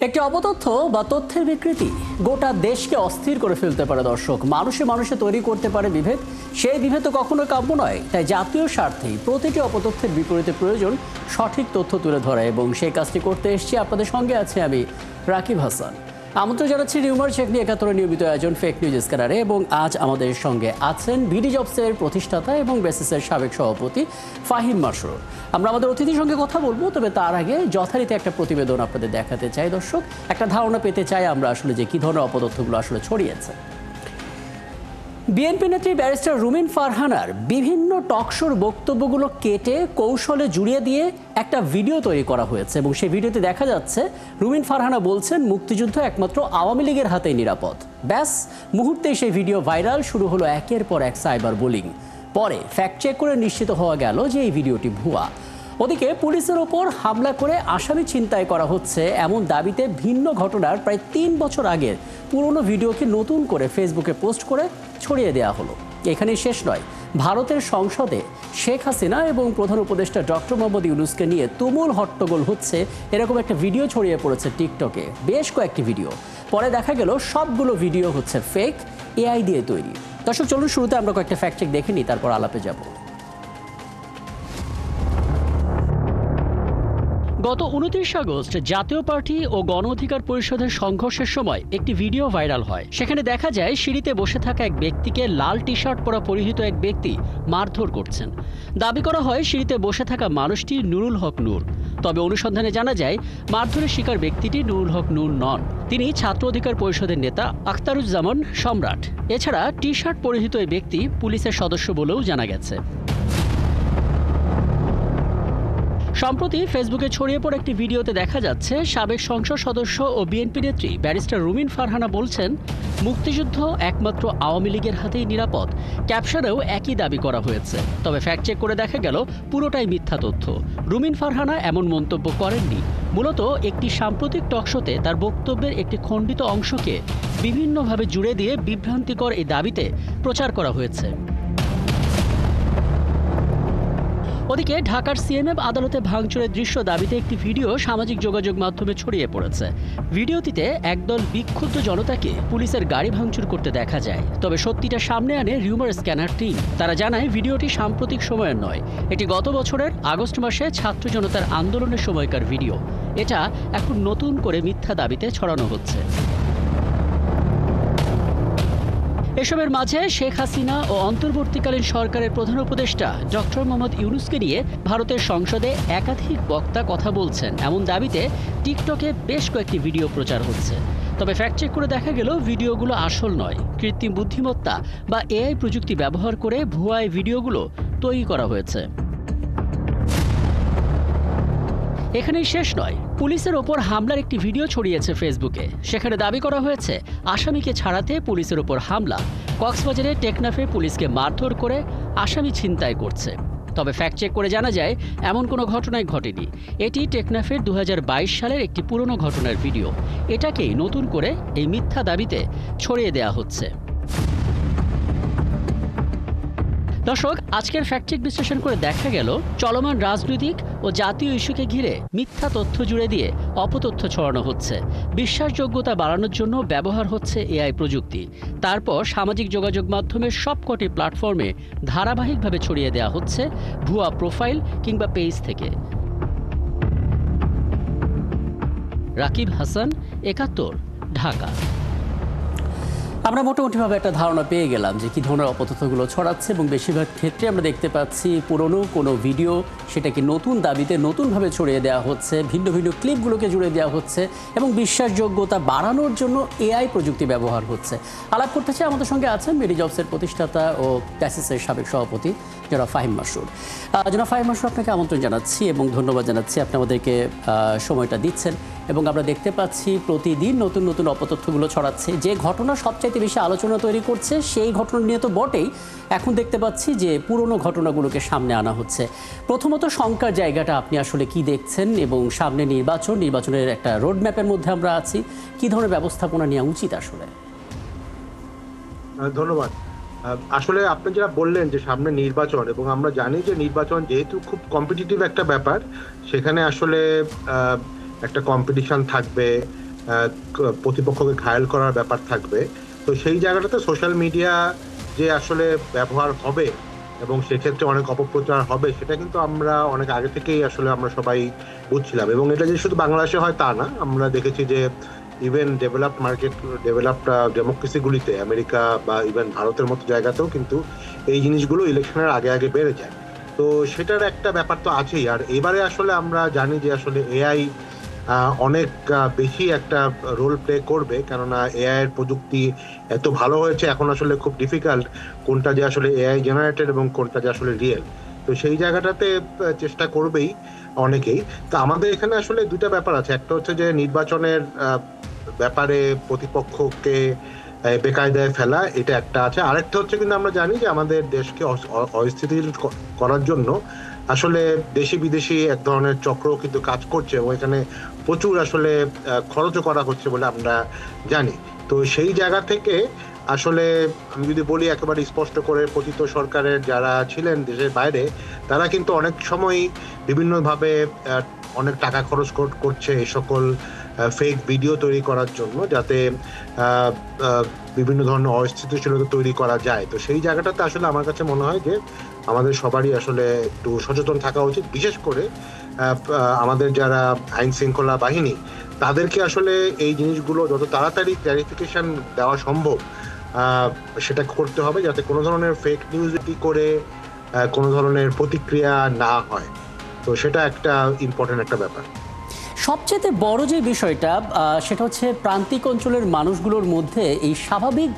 একটি অপতথ্য বা তথ্যের বিকৃতি গোটা দেশকে অস্থির করে ফেলতে পারে। দর্শক, মানুষে মানুষে তৈরি করতে পারে বিভেদ। সেই বিভেদ তো কখনো কাম্য নয়। তাই জাতীয় স্বার্থেই প্রতিটি অপতথ্যের বিপরীতে প্রয়োজন সঠিক তথ্য তুলে ধরা, এবং সেই কাজটি করতে এসেছি। আপনাদের সঙ্গে আছে আমি রাকিব হাসান। আমন্ত্রণ জানাচ্ছি রিউমার চেক নিয়ে ৭১ নিয়মিত আয়োজন ফেক নিউজ স্ক্যানারে। এবং আজ আমাদের সঙ্গে আছেন বিডি জবসের প্রতিষ্ঠাতা এবং বেসিসের সাবেক সভাপতি ফাহিম মাসরুর। আমরা আমাদের অতিথির সঙ্গে কথা বলবো, তবে তার আগে যথারীতি একটা প্রতিবেদন আপনাদের দেখাতে চাই। দর্শক, একটা ধারণা পেতে চাই আমরা আসলে যে কী ধরনের অপতথ্যগুলো আসলে ছড়িয়েছে। বিএনপি নেত্রী ব্যারিস্টার রুমিন ফারহানার বিভিন্ন টকশোর বক্তব্যগুলো কেটে কৌশলে জুড়িয়ে দিয়ে একটা ভিডিও তৈরি করা হয়েছে, এবং সেই ভিডিওতে দেখা যাচ্ছে রুমিন ফারহানা বলছেন মুক্তিযুদ্ধ একমাত্র আওয়ামী লীগের হাতেই নিরাপদ। ব্যাস, মুহূর্তেই সেই ভিডিও ভাইরাল। শুরু হলো একের পর এক সাইবার বুলিং। পরে ফ্যাক্ট চেক করে নিশ্চিত হওয়া গেল যে এই ভিডিওটি ভুয়া। ওদিকে পুলিশের ওপর হামলা করে আসামি ছিনতাই করা হচ্ছে এমন দাবিতে ভিন্ন ঘটনার প্রায় ৩ বছর আগের পুরনো ভিডিওকে নতুন করে ফেসবুকে পোস্ট করে ছড়িয়ে দেওয়া হলো। এখানেই শেষ নয়। ভারতের সংসদে শেখ হাসিনা এবং প্রধান উপদেষ্টা ডক্টর মোহাম্মদ ইউনূসকে নিয়ে তুমুল হট্টগোল হচ্ছে এরকম একটা ভিডিও ছড়িয়ে পড়েছে টিকটকে, বেশ কয়েকটি ভিডিও। পরে দেখা গেল সবগুলো ভিডিও হচ্ছে ফেক, এআই দিয়ে তৈরি। দর্শক, চলুন শুরুতে আমরা কয়েকটা ফ্যাক্ট চেক দেখে নিই, তারপর আলাপে যাব। গত ২৯ আগস্ট জাতীয় পার্টি ও গণ অধিকার পরিষদের সংঘর্ষের সময় একটি ভিডিও ভাইরাল হয়। সেখানে দেখা যায় সিঁড়িতে বসে থাকা এক ব্যক্তিকে লাল টি শার্ট পরা পরিহিত এক ব্যক্তি মারধর করছেন। দাবি করা হয় সিঁড়িতে বসে থাকা মানুষটি নুরুল হক নূর। তবে অনুসন্ধানে জানা যায় মারধরের শিকার ব্যক্তিটি নুরুল হক নূর নন, তিনি ছাত্র অধিকার পরিষদের নেতা আখতারুজ্জামান সম্রাট। এছাড়া টি শার্ট পরিহিত এই ব্যক্তি পুলিশের সদস্য বলেও জানা গেছে। সম্প্রতি ফেসবুকে ছড়িয়ে পড়া একটি ভিডিওতে দেখা যাচ্ছে সাবেক সংসদ সদস্য ও বিএনপি নেত্রী ব্যারিস্টার রুমিন ফারহানা বলছেন মুক্তিযুদ্ধ একমাত্র আওয়ামী লীগের হাতেই নিরাপদ। ক্যাপশনেও একই দাবি করা হয়েছে, তবে ফ্যাক্ট চেক করে দেখা গেল পুরোটাই মিথ্যা তথ্য। রুমিন ফারহানা এমন মন্তব্য করেননি। মূলত একটি সাম্প্রতিক টকশোতে তার বক্তব্যের একটি খণ্ডিত অংশকে বিভিন্নভাবে জুড়ে দিয়ে বিভ্রান্তিকর এই দাবিতে প্রচার করা হয়েছে। ওদিকে ঢাকার সিএমএম আদালতে ভাঙচুরের দৃশ্য দাবিতে একটি ভিডিও সামাজিক যোগাযোগ মাধ্যমে ছড়িয়ে পড়েছে। ভিডিওটিতে একদল বিক্ষুব্ধ জনতাকে পুলিশের গাড়ি ভাঙচুর করতে দেখা যায়। তবে সত্যিটা সামনে আনে রিউমার স্ক্যানার টিম। তারা জানায় ভিডিওটি সাম্প্রতিক সময়ের নয়, এটি গত বছরের আগস্ট মাসে ছাত্র জনতার আন্দোলনের সময়কার ভিডিও। এটা এখন নতুন করে মিথ্যা দাবিতে ছড়ানো হচ্ছে। এসবের মাঝে শেখ হাসিনা ও অন্তর্বর্তীকালীন সরকারের প্রধান উপদেষ্টা ডক্টর মোহাম্মদ ইউনূসকে নিয়ে ভারতের সংসদে একাধিক বক্তা কথা বলছেন এমন দাবিতে টিকটকে বেশ কয়েকটি ভিডিও প্রচার হচ্ছে। তবে ফ্যাক্ট চেক করে দেখা গেল ভিডিওগুলো আসল নয়, কৃত্রিম বুদ্ধিমত্তা বা এআই প্রযুক্তি ব্যবহার করে ভুয়া ভিডিওগুলো তৈরি করা হয়েছে। এখানেই শেষ নয়। পুলিশের ওপর হামলার একটি ভিডিও ছড়িয়েছে ফেসবুকে। সেখানে দাবি করা হয়েছে আসামিকে ছাড়াতে পুলিশের ওপর হামলা। কক্সবাজারে টেকনাফে পুলিশকে মারধর করে আসামি ছিনতাই করছে। তবে ফ্যাক্ট চেক করে জানা যায় এমন কোনো ঘটনাই ঘটেনি। এটি টেকনাফের ২০২২ সালের একটি পুরনো ঘটনার ভিডিও। এটাকেই নতুন করে এই মিথ্যা দাবিতে ছড়িয়ে দেওয়া হচ্ছে। দর্শক, আজকের ফ্যাক্ট চেক বিশ্লেষণ করে দেখা গেল চলমান রাজনৈতিক ও জাতীয় ইস্যুকে ঘিরে মিথ্যা তথ্য জুড়ে দিয়ে অপতথ্য ছড়ানো হচ্ছে। বিশ্বাসযোগ্যতা বাড়ানোর জন্য ব্যবহার হচ্ছে এআই প্রযুক্তি। তারপর সামাজিক যোগাযোগ মাধ্যমের সবকটি প্ল্যাটফর্মে ধারাবাহিকভাবে ছড়িয়ে দেওয়া হচ্ছে ভুয়া প্রোফাইল কিংবা পেজ থেকে। রাকিব হাসান, ৭১, ঢাকা। আমরা মোটামুটিভাবে একটা ধারণা পেয়ে গেলাম যে কী ধরনের অপতথ্যগুলো ছড়াচ্ছে, এবং বেশিরভাগ ক্ষেত্রে আমরা দেখতে পাচ্ছি পুরনো কোনো ভিডিও সেটাকে নতুন দাবিতে নতুনভাবে ছড়িয়ে দেওয়া হচ্ছে, ভিন্ন ভিন্ন ক্লিপগুলোকে জুড়ে দেওয়া হচ্ছে, এবং বিশ্বাসযোগ্যতা বাড়ানোর জন্য এআই প্রযুক্তি ব্যবহার হচ্ছে। আলাপ করতে চাই, আমাদের সঙ্গে আছেন বিডি জবসের প্রতিষ্ঠাতা ও বেসিসের সাবেক সভাপতি জনাব ফাহিম মাসরুর। জনাব ফাহিম মাসরুর, আপনাকে আমন্ত্রণ জানাচ্ছি এবং ধন্যবাদ জানাচ্ছি আপনি আমাদেরকে সময়টা দিচ্ছেন। এবং আমরা দেখতে পাচ্ছি প্রতিদিন নতুন নতুন অপতথ্যগুলো ছড়াচ্ছে। যে ঘটনা সবচাইতে বেশি আলোচনা তৈরি করছে সেই ঘটনা নিয়ে তো বটেই, এখন দেখতে পাচ্ছি যে পুরনো ঘটনাগুলোকে সামনে আনা হচ্ছে। প্রথমত শঙ্কার জায়গাটা আপনি আসলে কি দেখছেন, এবং সামনে নির্বাচনের একটা রোডম্যাপের মধ্যে আমরা আছি, কি ধরনের ব্যবস্থাপনা নেওয়া উচিত আসলে? ধন্যবাদ। আসলে আপনি যেটা বললেন যে সামনে নির্বাচন, এবং আমরা জানি যে নির্বাচন যেহেতু খুব কম্পিটিটিভ একটা ব্যাপার, সেখানে আসলে একটা কম্পিটিশন থাকবে, প্রতিপক্ষকে ঘায়েল করার ব্যাপার থাকবে। তো সেই জায়গাটাতে সোশ্যাল মিডিয়া যে আসলে ব্যবহার হবে এবং সেক্ষেত্রে অনেক অপপ্রচার হবে, সেটা কিন্তু আমরা অনেক আগে থেকেই আসলে আমরা সবাই বুঝছিলাম। এবং এটা যে শুধু বাংলাদেশে হয় তা না, আমরা দেখেছি যে ইভেন ডেভেলপড ডেমোক্রেসি গুলিতে, আমেরিকা বা ইভেন ভারতের মতো জায়গাতেও কিন্তু এই জিনিসগুলো ইলেকশনের আগে আগে বেড়ে যায়। তো সেটার একটা ব্যাপার তো আছেই। আর এবারে আসলে আমরা জানি যে আসলে এআই অনেক বেশি একটা রোল প্লে করবে, কেননা এআই এর প্রযুক্তি এত ভালো হয়েছে, এখন আসলে খুব ডিফিকাল্ট কোনটা যে আসলে এআই জেনারেটেড এবং কোনটা যে আসলে রিয়েল। তো সেই জায়গাটাতে চেষ্টা করবেই অনেকেই। তো আমাদের এখানে আসলে দুটা ব্যাপার আছে, একটা হচ্ছে যে নির্বাচনের ব্যাপারে প্রতিপক্ষকে বেকায়দায় ফেলা, এটা একটা আছে। আরেকটা হচ্ছে কিন্তু আমরা জানি যে আমাদের দেশকে অস্থিতিশীল করার জন্য আসলে দেশি বিদেশি এক ধরনের চক্র কিন্তু কাজ করছে এবং এখানে প্রচুর আসলে খরচও করা হচ্ছে বলে আমরা জানি। তো সেই জায়গা থেকে আসলে আমি যদি বলি একেবারে স্পষ্ট করে, পতিত সরকারের যারা ছিলেন দেশের বাইরে, তারা কিন্তু অনেক সময় বিভিন্নভাবে অনেক টাকা খরচ করছে এই সকল ফেক ভিডিও তৈরি করার জন্য, যাতে বিভিন্ন ধরনের অস্থিতিশীলতা তৈরি করা যায়। তো সেই জায়গাটাতে আসলে আমার কাছে মনে হয় যে আমাদের সবারই আসলে একটু সচেতন থাকা উচিত, বিশেষ করে আমাদের যারা আইন শৃঙ্খলা বাহিনী, তাদেরকে আসলে এই জিনিসগুলো যত তাড়াতাড়ি ক্লারিফিকেশন দেওয়া সম্ভব সেটা করতে হবে, যাতে কোনো ধরনের ফেক নিউজ করে কোনো ধরনের প্রতিক্রিয়া না হয়। তো সেটা একটা ইম্পর্টেন্ট একটা ব্যাপার। সবচেয়ে বড় যে বিষয়টা সেটা হচ্ছে প্রান্তিক অঞ্চলের মানুষগুলোর মধ্যে এই স্বাভাবিক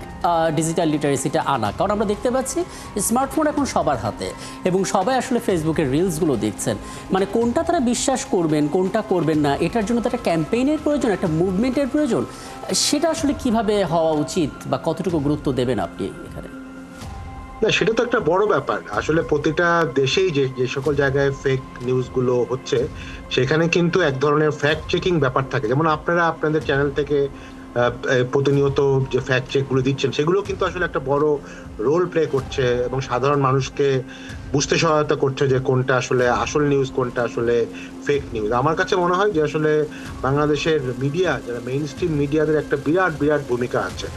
ডিজিটাল লিটারেসিটা আনা। কারণ আমরা দেখতে পাচ্ছি স্মার্টফোন এখন সবার হাতে এবং সবাই আসলে ফেসবুকের রিলসগুলো দেখছেন। মানে কোনটা তারা বিশ্বাস করবেন, কোনটা করবেন না, এটার জন্য তো একটা ক্যাম্পেইনের প্রয়োজন, একটা মুভমেন্টের প্রয়োজন। সেটা আসলে কিভাবে হওয়া উচিত বা কতটুকু গুরুত্ব দেবেন আপনি এখানে? না, সেটা তো একটা বড় ব্যাপার। আসলে প্রতিটা দেশেই যে যে সকল জায়গায় ফেক নিউজ গুলো হচ্ছে, সেখানে কিন্তু এক ধরনের ফ্যাক্ট চেকিং ব্যাপার থাকে। যেমন আপনারা আপনাদের চ্যানেল থেকে প্রতিনিয়ত যে ফ্যাক্ট চেক গুলো দিচ্ছেন, সেগুলো কিন্তু আসলে একটা বড় রোল প্লে করছে এবং সাধারণ মানুষকে বুঝতে সহায়তা করছে যে কোনটা আসলে আসল নিউজ, কোনটা আসলে ফেক নিউজ। আমার কাছে মনে হয় যে আসলে বাংলাদেশের মিডিয়া, যারা মেইন স্ট্রিম মিডিয়াদের একটা বিরাট বিরাট ভূমিকা আছে,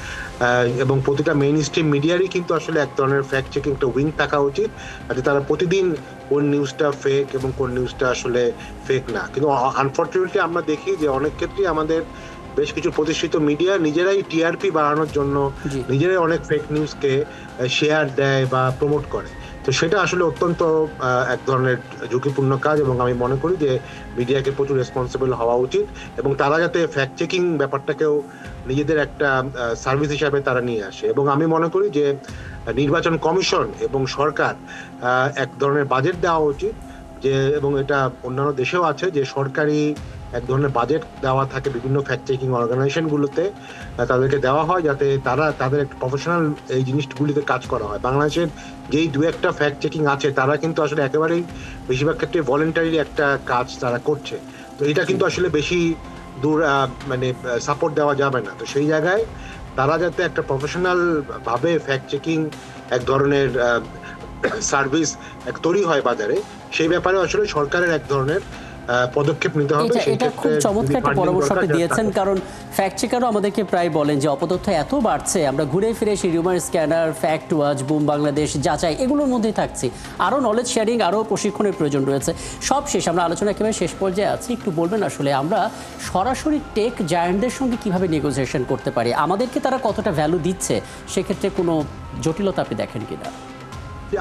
এবং প্রতিটা মেইন স্ট্রিম মিডিয়ারই কিন্তু আসলে এক ধরনের ফ্যাক্ট চেকিং একটা উইং থাকা উচিত, যাতে তারা প্রতিদিন কোন নিউজটা ফেক এবং কোন নিউজটা আসলে ফেক না। কিন্তু আনফর্চুনেটলি আমরা দেখি যে অনেক ক্ষেত্রেই আমাদের বেশ কিছু প্রতিষ্ঠিত মিডিয়া নিজেরাই টিআরপি বাড়ানোর জন্য নিজেরাই অনেক ফেক নিউজকে শেয়ার দেয় বা প্রমোট করে। তো সেটা আসলে অত্যন্ত এক ধরনের ঝুঁকিপূর্ণ কাজ, এবং আমি মনে করি যে মিডিয়াকে প্রচুর রেসপন্সিবল হওয়া উচিত এবং তারা যাতে ফ্যাক্ট চেকিং ব্যাপারটাকেও নিজেদের একটা সার্ভিস হিসাবে তারা নিয়ে আসে। এবং আমি মনে করি যে নির্বাচন কমিশন এবং সরকার এক ধরনের বাজেট দেওয়া উচিত, যে এবং এটা অন্যান্য দেশেও আছে, যে সরকারি এক ধরনের বাজেট দেওয়া থাকে বিভিন্ন ফ্যাক্ট চেকিং অর্গানাইজেশন গুলোতে, তাদেরকে দেওয়া হয় যাতে তারা তাদের একটা প্রফেশনাল এই জিনিসগুলিতে কাজ করা হয়। বাংলাদেশের যেই দু একটা ফ্যাক্ট চেকিং আছে, তারা কিন্তু আসলে একেবারেই বেশিরভাগ ক্ষেত্রে ভলেন্টারি একটা কাজ তারা করছে। তো এটা কিন্তু আসলে বেশি দূর মানে সাপোর্ট দেওয়া যাবে না। তো সেই জায়গায় তারা যাতে একটা প্রফেশনাল ভাবে ফ্যাক্ট চেকিং এক ধরনের সার্ভিস তৈরি হয় বাজারে, সেই ব্যাপারে আসলে সরকারের এক ধরনের পদক্ষেপ নিতে হবে। এটা খুব চমৎকার একটা পরামর্শ আপনি দিয়েছেন, কারণ ফ্যাক্ট চেকারও আমাদেরকে প্রায় বলেন যে অপতথ্য এত বাড়ছে, আমরা ঘুরে ফিরে সেই rumour scanner, fact watch, broom Bangladesh, যাচাই, এগুলোর মধ্যেই থাকছি। আরও নলেজ শেয়ারিং, আরও প্রশিক্ষণের প্রয়োজন রয়েছে। সব শেষ, আমরা আলোচনা একেবারে শেষ পর্যায়ে আছি। একটু বলবেন আসলে আমরা সরাসরি টেক জায়ান্টদের সঙ্গে কিভাবে নেগোসিয়েশন করতে পারি, আমাদেরকে তারা কতটা ভ্যালু দিচ্ছে, সেক্ষেত্রে কোনো জটিলতা আপনি দেখেন কিনা?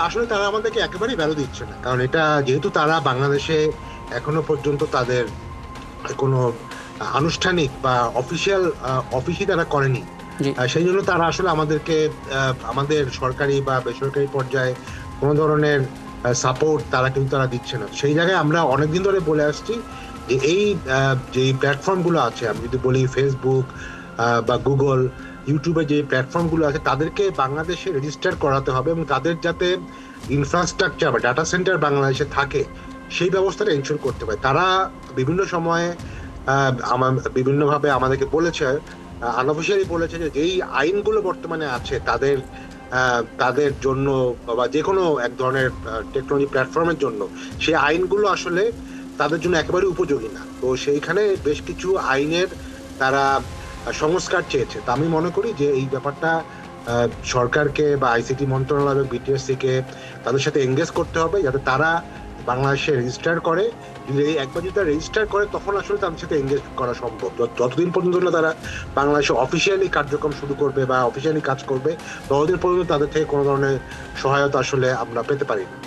আসলে তারা আমাদেরকে একেবারেই ভ্যালু দিচ্ছে না, কারণ এটা যেহেতু তারা বাংলাদেশে এখনো পর্যন্ত তাদের কোনো আনুষ্ঠানিক বা অফিসিয়াল অফিসই তারা করেনি, সেই জন্য তারা আসলে আমাদেরকে আমাদের সরকারি বা বেসরকারি পর্যায়ে কোনো ধরনের সাপোর্ট তারা দিচ্ছে না। সেই জায়গায় আমরা অনেকদিন ধরে বলে আসছি যে এই যে প্ল্যাটফর্মগুলো আছে, আমি যদি বলি ফেসবুক বা গুগল, ইউটিউবে যে প্ল্যাটফর্মগুলো আছে, তাদেরকে বাংলাদেশে রেজিস্টার করাতে হবে এবং তাদের যাতে ইনফ্রাস্ট্রাকচার বা ডাটা সেন্টার বাংলাদেশে থাকে, সেই ব্যবস্থাটা এনশিওর করতে পারে। তারা বিভিন্ন সময়ে বিভিন্নভাবে আমাদেরকে বলেছে, আনঅফিশিয়ালি বলেছে যে যেই আইনগুলো বর্তমানে আছে তাদের জন্য বা যে কোনো এক ধরনের টেকনোলজি প্ল্যাটফর্মের জন্য, সেই আইনগুলো আসলে তাদের জন্য একেবারে উপযোগী না। তো সেইখানে বেশ কিছু আইনের তারা সংস্কার চেয়েছে। তা আমি মনে করি যে এই ব্যাপারটা সরকারকে বা আইসিটি মন্ত্রণালয় এবং বিটিএসসি কে তাদের সাথে এঙ্গেজ করতে হবে, যাতে তারা বাংলাদেশে রেজিস্টার করে। যদি একবার যদি তারা রেজিস্টার করে, তখন আসলে তাদের সাথে এঙ্গেজ করা সম্ভব। যতদিন পর্যন্ত না তারা বাংলাদেশে অফিসিয়ালি কার্যক্রম শুরু করবে বা অফিসিয়ালি কাজ করবে, ততদিন পর্যন্ত তাদের থেকে কোনো ধরনের সহায়তা আসলে আমরা পেতে পারি না।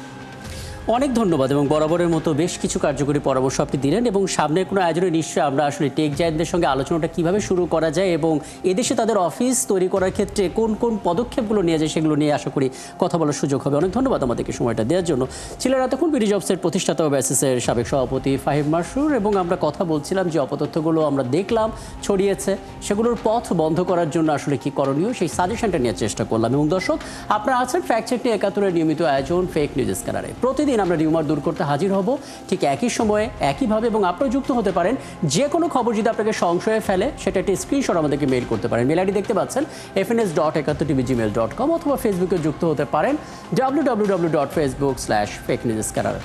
অনেক ধন্যবাদ, এবং বরাবরের মতো বেশ কিছু কার্যকরী পরামর্শ আপনি দিলেন, এবং সামনের কোনো আয়োজনে নিশ্চয়ই আমরা আসলে টেক জায়ান্টদের সঙ্গে আলোচনাটা কিভাবে শুরু করা যায় এবং এদেশে তাদের অফিস তৈরি করার ক্ষেত্রে কোন কোন পদক্ষেপগুলো নিয়ে যায় সেগুলো নিয়ে আশা করি কথা বলার সুযোগ হবে। অনেক ধন্যবাদ আমাদেরকে সময়টা দেওয়ার জন্য। ছিলেন এতক্ষণ বিডি জবসের প্রতিষ্ঠাতা ও ব্যাসিসের সাবেক সভাপতি ফাহিম মাসরুর, এবং আমরা কথা বলছিলাম যে অপতথ্যগুলো আমরা দেখলাম ছড়িয়েছে, সেগুলোর পথ বন্ধ করার জন্য আসলে কি করণীয় সেই সাজেশনটা নিয়ে চেষ্টা করলাম। এবং দর্শক, আপনারা আছেন ফ্যাক্ট চেক নিয়ে ৭১-এর নিয়মিত আয়োজন ফেক নিউজ স্ক্যানারে। প্রতিদিন আমরা রিউমার দূর করতে হাজির হব ঠিক একই সময়ে একইভাবে, এবং আপনারা যুক্ত হতে পারেন। যে কোনো খবর যদি আপনাকে সংশয়ে ফেলে, সেটা একটি স্ক্রিনশট আমাদেরকে মেইল করতে পারেন। মেল আইডি দেখতে পাচ্ছেন fns.71tv@gmail.com, অথবা ফেসবুকে যুক্ত হতে পারেন www.facebook/fakenewsscanner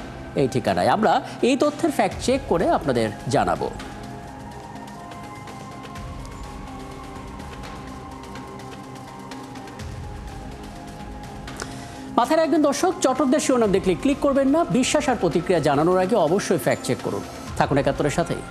এই ঠিকানায়। আমরা এই তথ্যের ফ্যাক্ট চেক করে আপনাদের জানাবো। মাথায় রাখবেন দর্শক, চটকদার শিরোনাম দেখলে ক্লিক করবেন না। বিশ্বাস আর প্রতিক্রিয়া জানানোর আগে অবশ্যই ফ্যাক্ট চেক করুন। থাকুন ৭১-এর সাথেই।